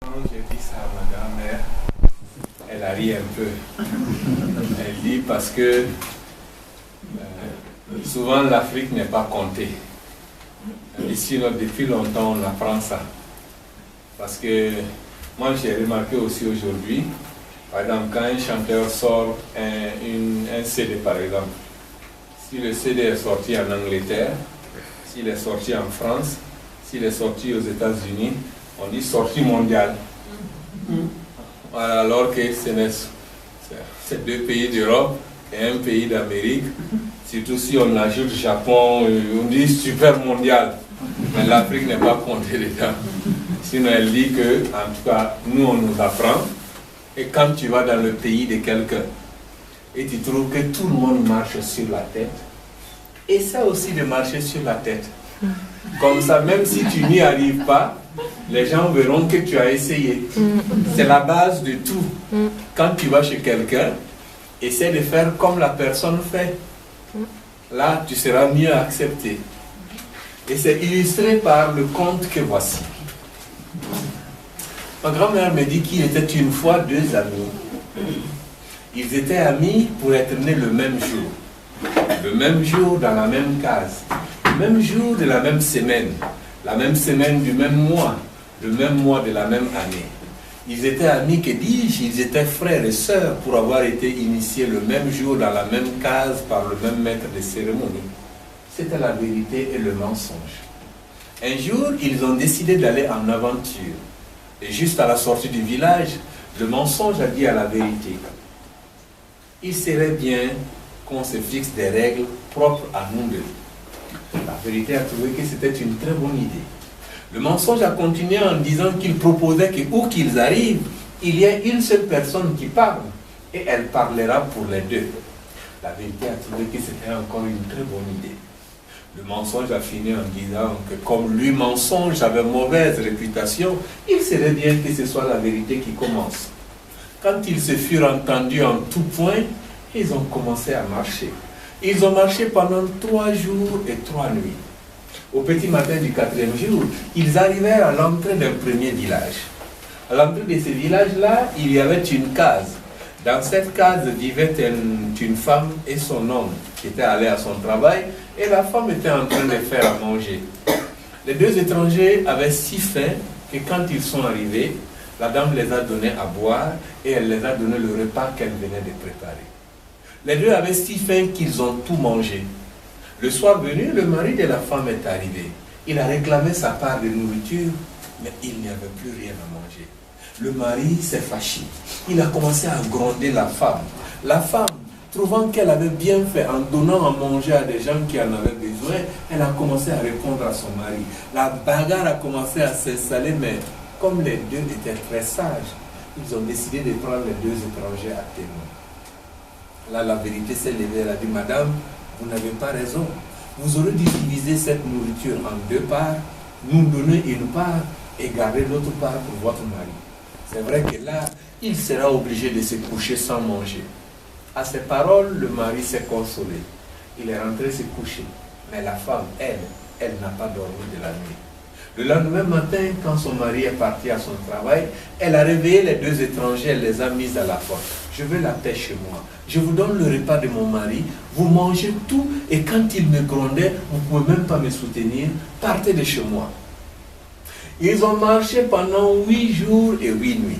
J'ai dit ça à ma grand-mère, elle a ri un peu. Elle dit parce que souvent l'Afrique n'est pas comptée. Ici, depuis longtemps, on apprend ça. Parce que moi, j'ai remarqué aussi aujourd'hui, par exemple, quand un chanteur sort un CD, par exemple, si le CD est sorti en Angleterre, s'il est sorti en France, s'il est sorti aux États-Unis, on dit sortie mondiale. Voilà, alors que c'est deux pays d'Europe et un pays d'Amérique. Surtout si on ajoute Japon, on dit super mondial. Mais l'Afrique n'est pas comptée dedans. Sinon, elle dit que, en tout cas, nous, on nous apprend. Et quand tu vas dans le pays de quelqu'un et tu trouves que tout le monde marche sur la tête, essaie aussi de marcher sur la tête. Comme ça, même si tu n'y arrives pas, les gens verront que tu as essayé. C'est la base de tout. Quand tu vas chez quelqu'un, essaie de faire comme la personne fait. Là, tu seras mieux accepté. Et c'est illustré par le conte que voici. Ma grand-mère me dit qu'il était une fois deux amis. Ils étaient amis pour être nés le même jour. Le même jour dans la même case. Le même jour de la même semaine. La même semaine du même mois. Le même mois de la même année. Ils étaient amis, que dis-je, ils étaient frères et sœurs pour avoir été initiés le même jour dans la même case par le même maître de cérémonie. C'était la vérité et le mensonge. Un jour, ils ont décidé d'aller en aventure. Et juste à la sortie du village, le mensonge a dit à la vérité: il serait bien qu'on se fixe des règles propres à nous deux. La vérité a trouvé que c'était une très bonne idée. Le mensonge a continué en disant qu'il proposait que, où qu'ils arrivent, il y ait une seule personne qui parle, et elle parlera pour les deux. La vérité a trouvé que c'était encore une très bonne idée. Le mensonge a fini en disant que comme lui, mensonge, avait mauvaise réputation, il serait bien que ce soit la vérité qui commence. Quand ils se furent entendus en tout point, ils ont commencé à marcher. Ils ont marché pendant 3 jours et 3 nuits. Au petit matin du 4e jour, ils arrivèrent à l'entrée d'un premier village. À l'entrée de ce village-là, il y avait une case. Dans cette case vivait une femme et son homme qui étaient allés à son travail, et la femme était en train de faire à manger. Les deux étrangers avaient si faim que quand ils sont arrivés, la dame les a donné à boire et elle les a donné le repas qu'elle venait de préparer. Les deux avaient si faim qu'ils ont tout mangé. Le soir venu, le mari de la femme est arrivé. Il a réclamé sa part de nourriture, mais il n'y avait plus rien à manger. Le mari s'est fâché. Il a commencé à gronder la femme. La femme, trouvant qu'elle avait bien fait en donnant à manger à des gens qui en avaient besoin, elle a commencé à répondre à son mari. La bagarre a commencé à s'installer, mais comme les deux étaient très sages, ils ont décidé de prendre les deux étrangers à témoin. Là, la vérité s'est levée. Elle a dit: madame, vous n'avez pas raison. Vous aurez dû diviser cette nourriture en 2 parts, nous donner une part et garder l'autre part pour votre mari. C'est vrai que là, il sera obligé de se coucher sans manger. À ces paroles, le mari s'est consolé. Il est rentré se coucher. Mais la femme, elle n'a pas dormi de la nuit. Le lendemain matin, quand son mari est parti à son travail, elle a réveillé les deux étrangers, elle les a mis à la porte. Je veux la paix chez moi. Je vous donne le repas de mon mari, vous mangez tout, et quand il me grondait, vous ne pouvez même pas me soutenir, partez de chez moi. Ils ont marché pendant 8 jours et 8 nuits.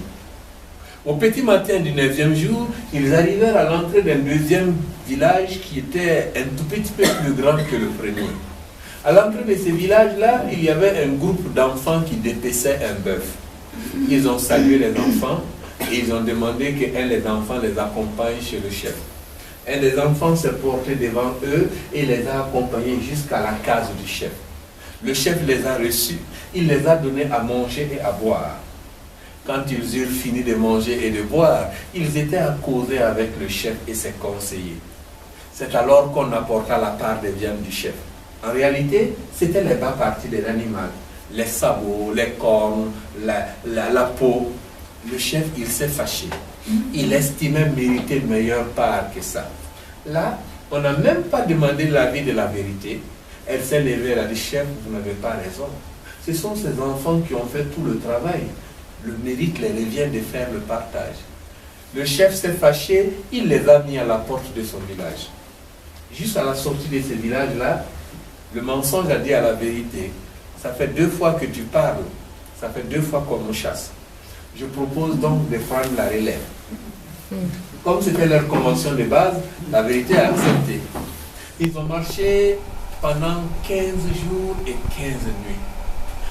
Au petit matin du 9e jour, ils arrivèrent à l'entrée d'un deuxième village qui était un tout petit peu plus grand que le premier. À l'entrée de ce village-là, il y avait un groupe d'enfants qui dépeçaient un bœuf. Ils ont salué les enfants et ils ont demandé qu'un des enfants les accompagne chez le chef. Un des enfants s'est porté devant eux et les a accompagnés jusqu'à la case du chef. Le chef les a reçus, il les a donnés à manger et à boire. Quand ils eurent fini de manger et de boire, ils étaient à causer avec le chef et ses conseillers. C'est alors qu'on apporta la part des viandes du chef. En réalité, c'était les bas parties de l'animal. Les sabots, les cornes, la peau. Le chef, il s'est fâché. Il estimait mériter une meilleure part que ça. Là, on n'a même pas demandé l'avis de la vérité. Elle s'est levée, elle a dit: chef, vous n'avez pas raison. Ce sont ces enfants qui ont fait tout le travail. Le mérite les revient de faire le partage. Le chef s'est fâché, il les a mis à la porte de son village. Juste à la sortie de ce village-là, le mensonge a dit à la vérité, ça fait 2 fois que tu parles, ça fait 2 fois qu'on me chasse. Je propose donc de prendre la relève. Comme c'était leur convention de base, la vérité a accepté. Ils ont marché pendant 15 jours et 15 nuits.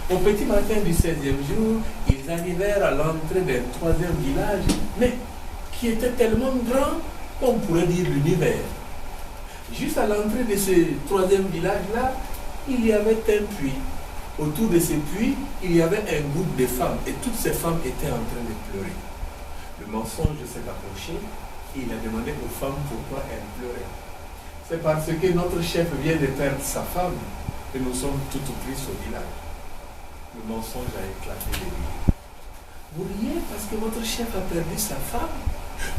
Au petit matin du 16e jour, ils arrivèrent à l'entrée d'un 3e village, mais qui était tellement grand qu'on pourrait dire l'univers. Juste à l'entrée de ce 3e village-là, il y avait un puits. Autour de ce puits, il y avait un groupe de femmes, et toutes ces femmes étaient en train de pleurer. Le mensonge s'est approché, et il a demandé aux femmes pourquoi elles pleuraient. C'est parce que notre chef vient de perdre sa femme, et nous sommes toutes prises au village. Le mensonge a éclaté de rire. Vous riez parce que votre chef a perdu sa femme?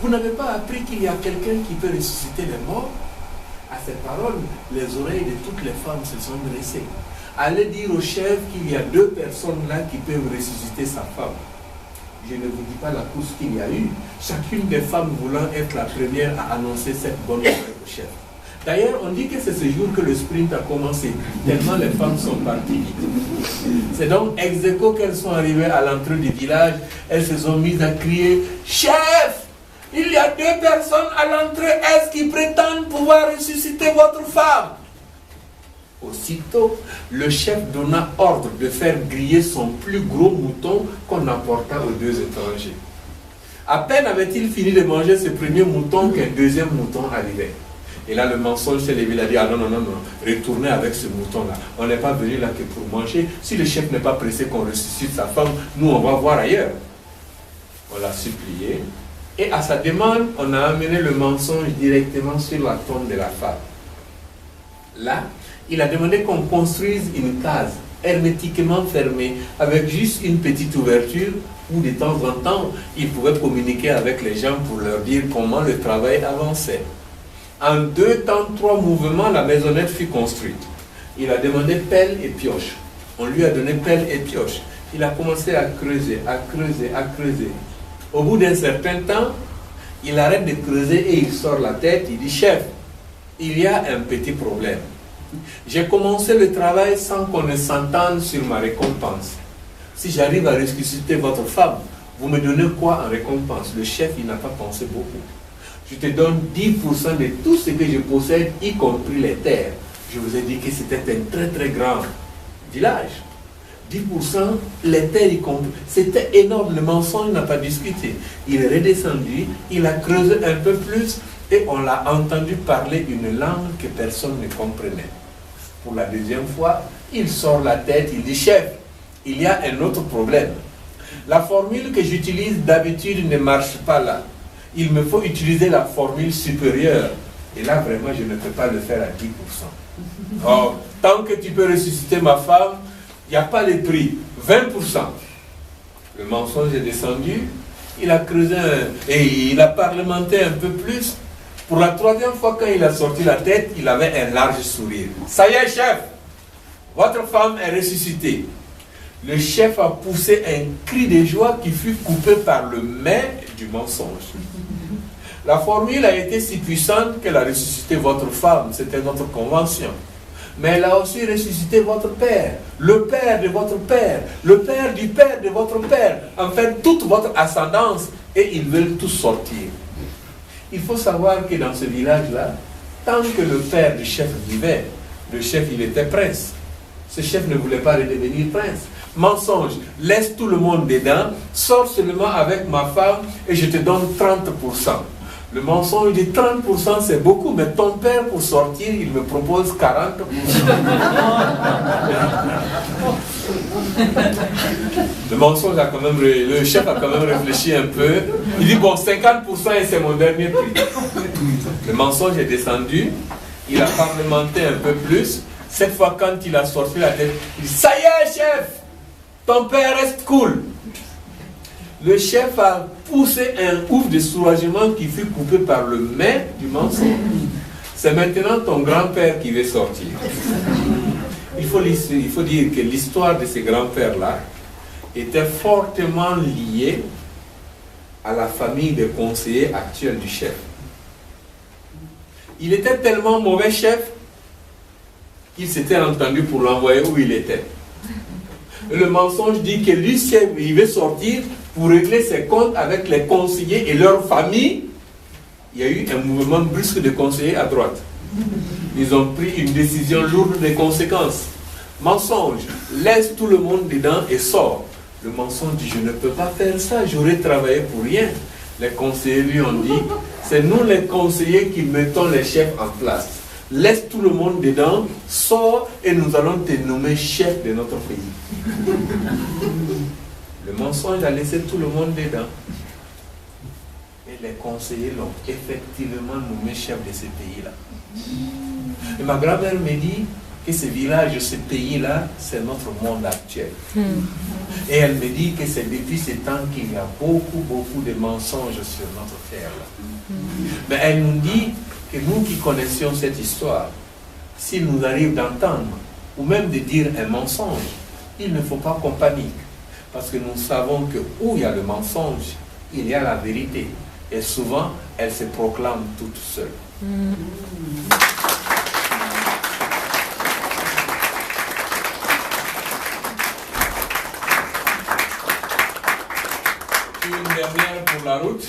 Vous n'avez pas appris qu'il y a quelqu'un qui peut ressusciter les morts? À ces paroles, les oreilles de toutes les femmes se sont dressées. Allez dire au chef qu'il y a 2 personnes là qui peuvent ressusciter sa femme. Je ne vous dis pas la course qu'il y a eu. Chacune des femmes voulant être la première à annoncer cette bonne nouvelle au chef. D'ailleurs, on dit que c'est ce jour que le sprint a commencé, tellement les femmes sont parties vite. C'est donc ex aequo qu'elles sont arrivées à l'entrée du village. Elles se sont mises à crier « Chef, il y a 2 personnes à l'entrée, est-ce qu'ils prétendent pouvoir ressusciter votre femme ?» Aussitôt, le chef donna ordre de faire griller son plus gros mouton qu'on apporta aux 2 étrangers. À peine avait-il fini de manger ce premier mouton qu'un 2e mouton arrivait. Et là, le mensonge s'est levé, il a dit, ah non, non, non, non, retournez avec ce mouton-là. On n'est pas venu là que pour manger. Si le chef n'est pas pressé qu'on ressuscite sa femme, nous, on va voir ailleurs. On l'a supplié. Et à sa demande, on a amené le mensonge directement sur la tombe de la femme. Là, il a demandé qu'on construise une case hermétiquement fermée, avec juste une petite ouverture, où de temps en temps, il pouvait communiquer avec les gens pour leur dire comment le travail avançait. En 2 temps, 3 mouvements, la maisonnette fut construite. Il a demandé pelle et pioche. On lui a donné pelle et pioche. Il a commencé à creuser, à creuser, à creuser. Au bout d'un certain temps, il arrête de creuser et il sort la tête. Il dit, chef, il y a un petit problème. J'ai commencé le travail sans qu'on ne s'entende sur ma récompense. Si j'arrive à ressusciter votre femme, vous me donnez quoi en récompense? Le chef, il n'a pas pensé beaucoup. Je te donne 10% de tout ce que je possède, y compris les terres. Je vous ai dit que c'était un très très grand village. 10%, les terres y compris. C'était énorme, le mensonge n'a pas discuté. Il est redescendu, il a creusé un peu plus et on l'a entendu parler une langue que personne ne comprenait. Pour la 2e fois, il sort la tête, il dit, chef, il y a un autre problème. La formule que j'utilise d'habitude ne marche pas là. Il me faut utiliser la formule supérieure. Et là, vraiment, je ne peux pas le faire à 10%. Or, tant que tu peux ressusciter ma femme, il n'y a pas de prix. 20%. Le mensonge est descendu. Il a creusé et il a parlementé un peu plus. Pour la 3e fois, quand il a sorti la tête, il avait un large sourire. Ça y est, chef, votre femme est ressuscitée. Le chef a poussé un cri de joie qui fut coupé par le mais du mensonge. La formule a été si puissante qu'elle a ressuscité votre femme, c'était notre convention. Mais elle a aussi ressuscité votre père, le père de votre père, le père du père de votre père, enfin toute votre ascendance, et ils veulent tous sortir. Il faut savoir que dans ce village-là, tant que le père du chef vivait, le chef il était prince. Ce chef ne voulait pas redevenir prince. Mensonge, laisse tout le monde dedans, sors seulement avec ma femme et je te donne 30%. Le mensonge dit 30% c'est beaucoup, mais ton père pour sortir, il me propose 40%. Le mensonge a quand même, le chef a quand même réfléchi un peu. Il dit bon 50% et c'est mon dernier prix. Le mensonge est descendu, il a parlementé un peu plus. Cette fois quand il a sorti la tête, il dit ça y est chef, ton père reste cool. Le chef a poussé un ouf de soulagement qui fut coupé par le mais du mensonge. C'est maintenant ton grand-père qui veut sortir. Il faut dire que l'histoire de ces grands-pères-là était fortement lié à la famille des conseillers actuels du chef. Il était tellement mauvais chef qu'il s'était entendu pour l'envoyer où il était. Et le mensonge dit que lui, il veut sortir pour régler ses comptes avec les conseillers et leur famille. Il y a eu un mouvement brusque de conseillers à droite. Ils ont pris une décision lourde des conséquences. Mensonge, laisse tout le monde dedans et sort. Le mensonge dit, je ne peux pas faire ça, j'aurais travaillé pour rien. Les conseillers lui ont dit, c'est nous les conseillers qui mettons les chefs en place. Laisse tout le monde dedans, sors et nous allons te nommer chef de notre pays. Le mensonge a laissé tout le monde dedans. Et les conseillers l'ont effectivement nommé chef de ce pays-là. Et ma grand-mère me dit que ce village, ce pays-là, c'est notre monde actuel. Et elle me dit que c'est depuis ce temps qu'il y a beaucoup de mensonges sur notre terre-là. Mais elle nous dit que nous qui connaissions cette histoire, s'il nous arrive d'entendre, ou même de dire un mensonge, il ne faut pas qu'on panique. Parce que nous savons que où il y a le mensonge, il y a la vérité. Et souvent, elle se proclame toute seule. Une dernière pour la route.